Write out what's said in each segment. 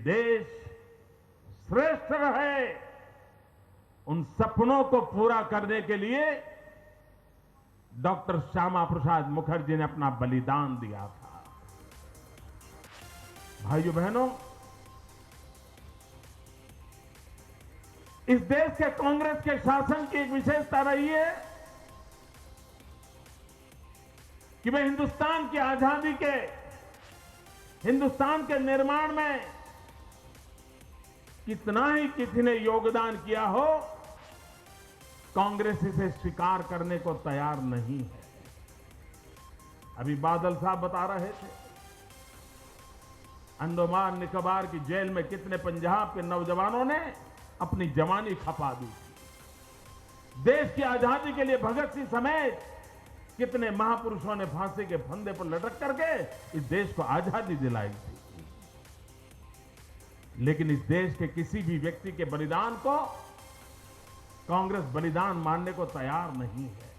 देश श्रेष्ठ रहे, उन सपनों को पूरा करने के लिए डॉक्टर श्यामा प्रसाद मुखर्जी ने अपना बलिदान दिया था। भाइयों बहनों, इस देश के कांग्रेस के शासन की एक विशेषता रही है कि वे हिंदुस्तान की आजादी के, हिंदुस्तान के निर्माण में कितना ही किसी ने योगदान किया हो, कांग्रेस इसे स्वीकार करने को तैयार नहीं है। अभी बादल साहब बता रहे थे, अंडमान निकोबार की जेल में कितने पंजाब के नौजवानों ने अपनी जवानी खपा दी। देश की आजादी के लिए भगत सिंह समेत कितने महापुरुषों ने फांसी के फंदे पर लटक करके इस देश को आजादी दिलाई थी। लेकिन इस देश के किसी भी व्यक्ति के बलिदान को कांग्रेस बलिदान मानने को तैयार नहीं है।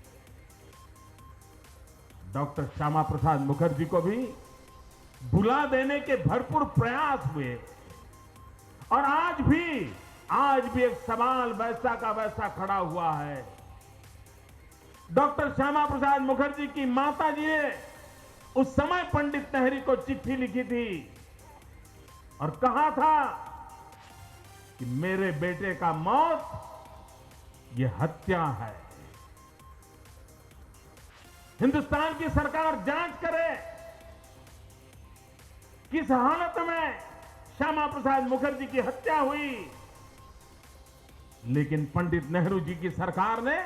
डॉक्टर श्यामा प्रसाद मुखर्जी को भी भुला देने के भरपूर प्रयास हुए और आज भी एक सवाल वैसा का वैसा खड़ा हुआ है। डॉक्टर श्यामा प्रसाद मुखर्जी की माता जी ने उस समय पंडित नेहरू को चिट्ठी लिखी थी और कहा था कि मेरे बेटे का मौत ये हत्या है। हिंदुस्तान की सरकार जांच करे किस हालत में श्यामा प्रसाद मुखर्जी की हत्या हुई। लेकिन पंडित नेहरू जी की सरकार ने,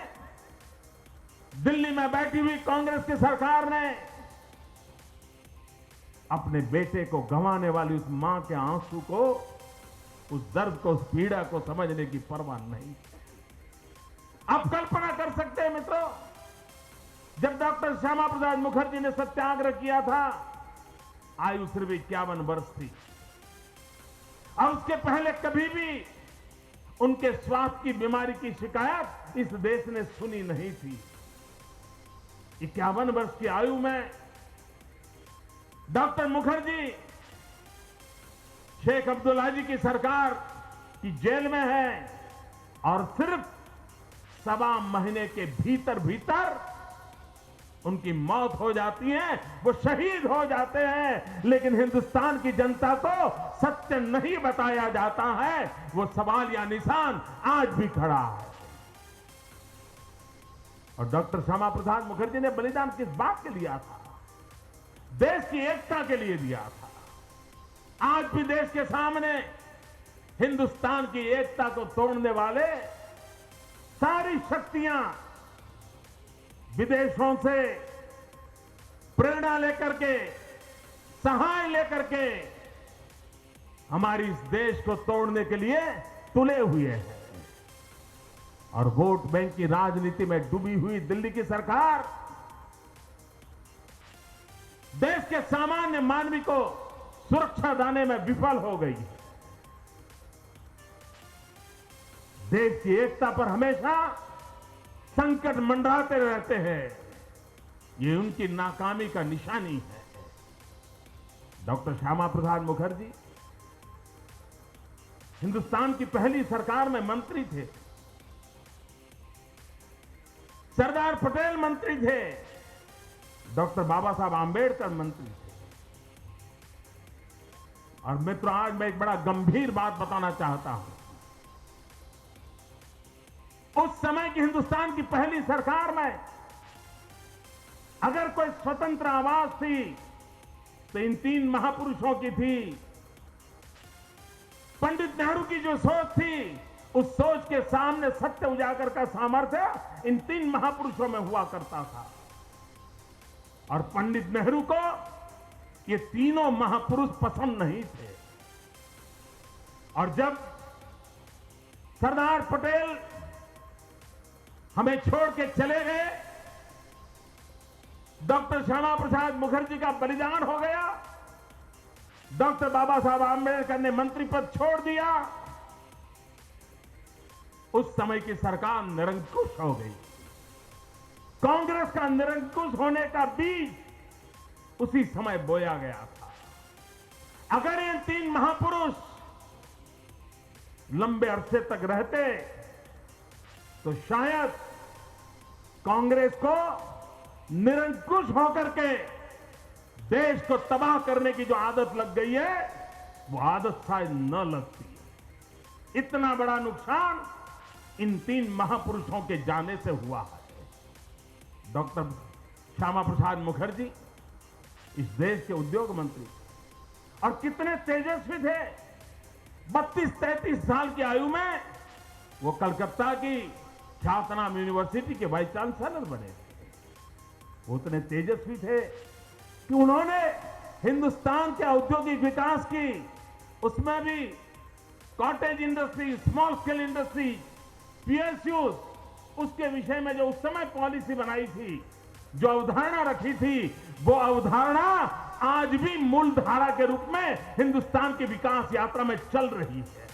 दिल्ली में बैठी हुई कांग्रेस की सरकार ने अपने बेटे को गंवाने वाली उस मां के आंसू को, उस दर्द को, उस पीड़ा को समझने की परवाह नहीं। आप कल्पना कर सकते हैं मित्रों, जब डॉक्टर श्यामा प्रसाद मुखर्जी ने सत्याग्रह किया था, आयु सिर्फ 51 वर्ष थी और उसके पहले कभी भी उनके स्वास्थ्य की बीमारी की शिकायत इस देश ने सुनी नहीं थी। 51 वर्ष की आयु में डॉक्टर मुखर्जी शेख अब्दुल्ला जी की सरकार की जेल में है और सिर्फ 1.25 महीने के भीतर उनकी मौत हो जाती है, वो शहीद हो जाते हैं। लेकिन हिंदुस्तान की जनता को सत्य नहीं बताया जाता है, वो सवाल या निशान आज भी खड़ा है। और डॉक्टर श्यामा प्रसाद मुखर्जी ने बलिदान किस बात के लिया था? देश की एकता के लिए दिया था। आज भी देश के सामने हिंदुस्तान की एकता को तोड़ने वाले सारी शक्तियां विदेशों से प्रेरणा लेकर के, सहाय लेकर के हमारी इस देश को तोड़ने के लिए तुले हुए हैं। और वोट बैंक की राजनीति में डूबी हुई दिल्ली की सरकार देश के सामान्य मानवी को सुरक्षा देने में विफल हो गई है। देश की एकता पर हमेशा संकट मंडराते रहते हैं, ये उनकी नाकामी का निशानी है। डॉक्टर श्यामा प्रसाद मुखर्जी हिंदुस्तान की पहली सरकार में मंत्री थे, सरदार पटेल मंत्री थे, डॉक्टर बाबा साहब आंबेडकर मंत्री थे। और मित्रों, आज मैं एक बड़ा गंभीर बात बताना चाहता हूं। उस समय की हिंदुस्तान की पहली सरकार में अगर कोई स्वतंत्र आवाज थी तो इन 3 महापुरुषों की थी। पंडित नेहरू की जो सोच थी, उस सोच के सामने सत्य उजागर का सामर्थ्य इन 3 महापुरुषों में हुआ करता था। और पंडित नेहरू को ये तीनों महापुरुष पसंद नहीं थे। और जब सरदार पटेल हमें छोड़ के चले गए, डॉक्टर श्यामा प्रसाद मुखर्जी का बलिदान हो गया, डॉक्टर बाबा साहब आंबेडकर ने मंत्री पद छोड़ दिया, उस समय की सरकार निरंकुश हो गई। कांग्रेस का निरंकुश होने का बीज उसी समय बोया गया था। अगर ये 3 महापुरुष लंबे अरसे तक रहते तो शायद कांग्रेस को निरंकुश होकर के देश को तबाह करने की जो आदत लग गई है वो आदत शायद न लगती। इतना बड़ा नुकसान इन 3 महापुरुषों के जाने से हुआ है। डॉक्टर श्यामा प्रसाद मुखर्जी इस देश के उद्योग मंत्री और कितने तेजस्वी थे। 32-33 साल की आयु में वो कलकत्ता की ख्यातनाम यूनिवर्सिटी के वाइस चांसलर बने थे। वो उतने तेजस्वी थे कि उन्होंने हिंदुस्तान के औद्योगिक विकास की, उसमें भी cottage industry, small scale industry, PSUs, उसके विषय में जो उस समय पॉलिसी बनाई थी, जो अवधारणा रखी थी, वो अवधारणा आज भी मूल धारा के रूप में हिंदुस्तान की विकास यात्रा में चल रही है।